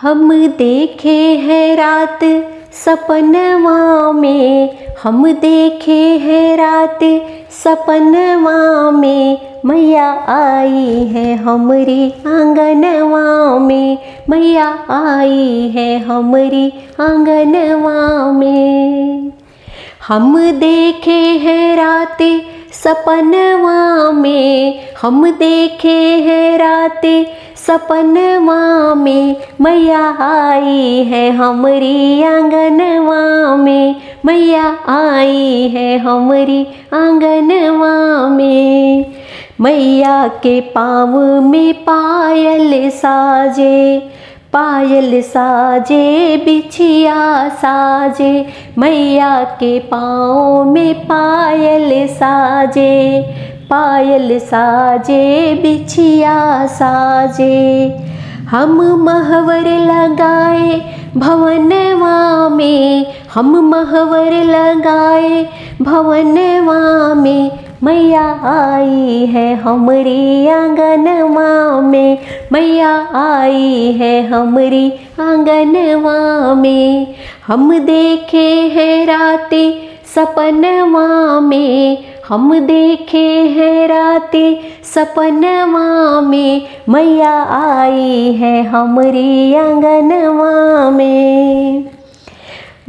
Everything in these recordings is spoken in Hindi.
हम देखे हैं रात सपनवा में, हम देखे हैं रात सपनवा में, मैया आई है हमरी आंगनवा में, मैया आई है हमरी आंगनवा में। हम देखे हैं रात सपनवा में, हम देखे हैं रात सपनवा में, मैया आई है हमरी आंगनवा में, मैया आई है हमरी आंगनवा में। मैया के पाँव में पायल साजे, पायल साजे बिछिया साजे, मैया के पाँव में पायल साजे, पायल साजे बिछिया साजे। हम महवर लगाए भवनवा में, हम महवर लगाए भवनवा में, मैया आई है हमरी आंगनवा में, मैया आई है हमरी आंगनवा में। हम देखे हैं रात सपनवा में, हम देखे हैं रात सपनवा में, मैया आई है हमरी आंगनवा में।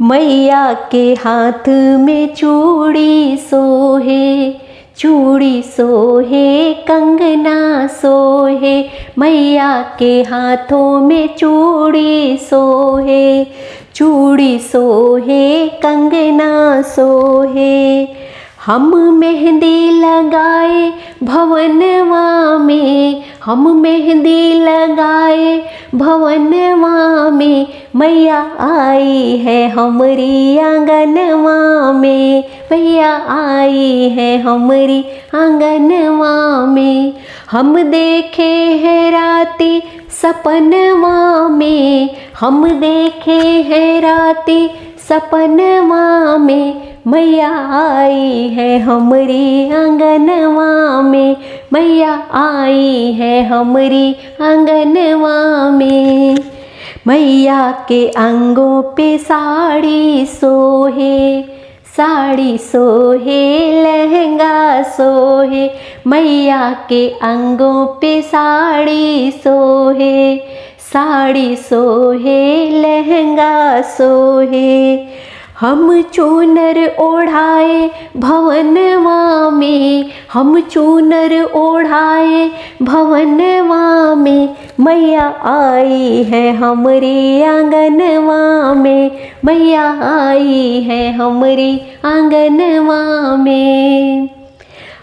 मैया के हाथ में चूड़ी सोहे, चूड़ी सोहे कंगना सोहे, मैया के हाथों में चूड़ी सोहे, चूड़ी सोहे कंगना सोहे। हम मेहंदी लगाए भवनवा में, हम मेहंदी लगाए भवनवा में, मैया आई है हमरी आंगनवा में, मैया आई है हमरी आंगनवा में। हम देखे हैं रात सपनवा में, हम देखे हैं रात सपनवा में, मैया आई है हमरी आंगनवा में, मैया आई है हमरी आंगनवा में। मैया के अंगों पे साड़ी सोहे, साड़ी सोहे लहंगा सोहे, मैया के अंगों पे साड़ी सोहे, साड़ी सोहे लहंगा सोहे। हम चूनर ओढ़ाए भवनवा में, हम चूनर ओढ़ाए भवनवा में, मैया आई है हमरी आंगनवा में, मैया आई है हमरी आंगनवा में।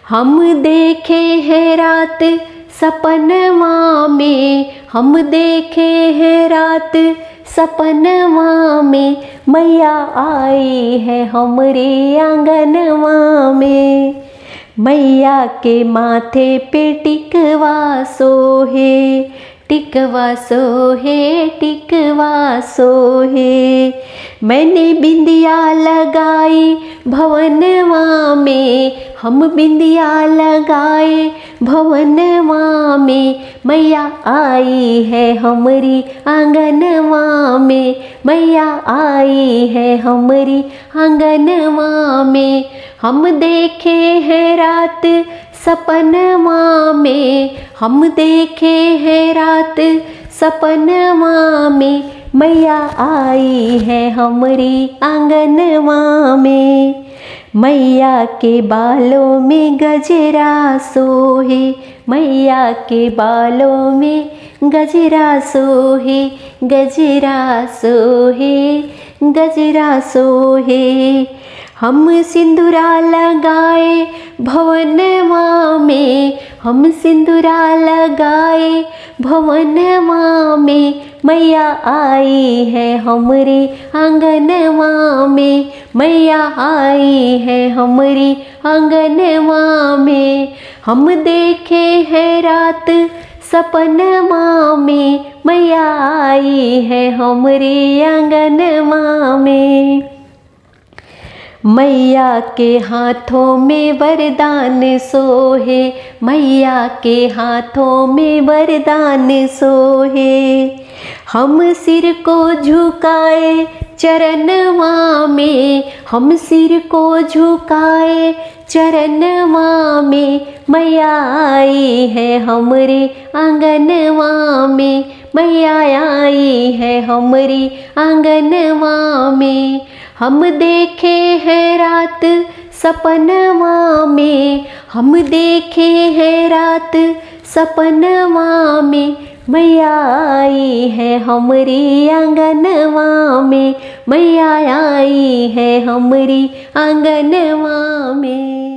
हम देखे हैं रात सपनवा में, हम देखे हैं रात सपनवा में, मैया आई है हमरी आंगनवा में। मैया के माथे पे टिकवा सोहे, टिकवा सोहे टिकवा सोहे। मैंने बिंदिया लगाई भवनवा में, हम बिंदिया लगाए भवनवा में, मैया आई है हमरी आंगनवा में, मैया आई है हमरी आंगनवा में। हम देखे हैं रात सपनवा में, हम देखे हैं रात सपनवा में, मैया आई है हमरी आंगनवा में। मैया के बालों में गजरा सोहे, मैया के बालों में गजरा सोहे, गजरा सोहे गजरा सोहे। हम सिंदूरा लगाए भवनवा में, हम सिंदूरा लगाए भवनवा में, मैया आई है हमरी आंगनवा में, मैया आई है हमरी आंगनवा में। हम देखे हैं रात सपनवा में, मैया आई है हमरी आंगनवा में। मैया के हाथों में वरदान सोहे, मैया के हाथों में वरदान सोहे। हम सिर को झुकाए चरणवा में, हम सिर को झुकाए चरणवा में, मैया आई है हमरे आंगनवा में, मैया आई है हमरी आंगनवा में। हम देखे हैं रात सपनवा में, हम देखे हैं रात सपनवा में, मैया आई है हमरी आंगनवा में, मैया आई है हमरी आंगनवा में।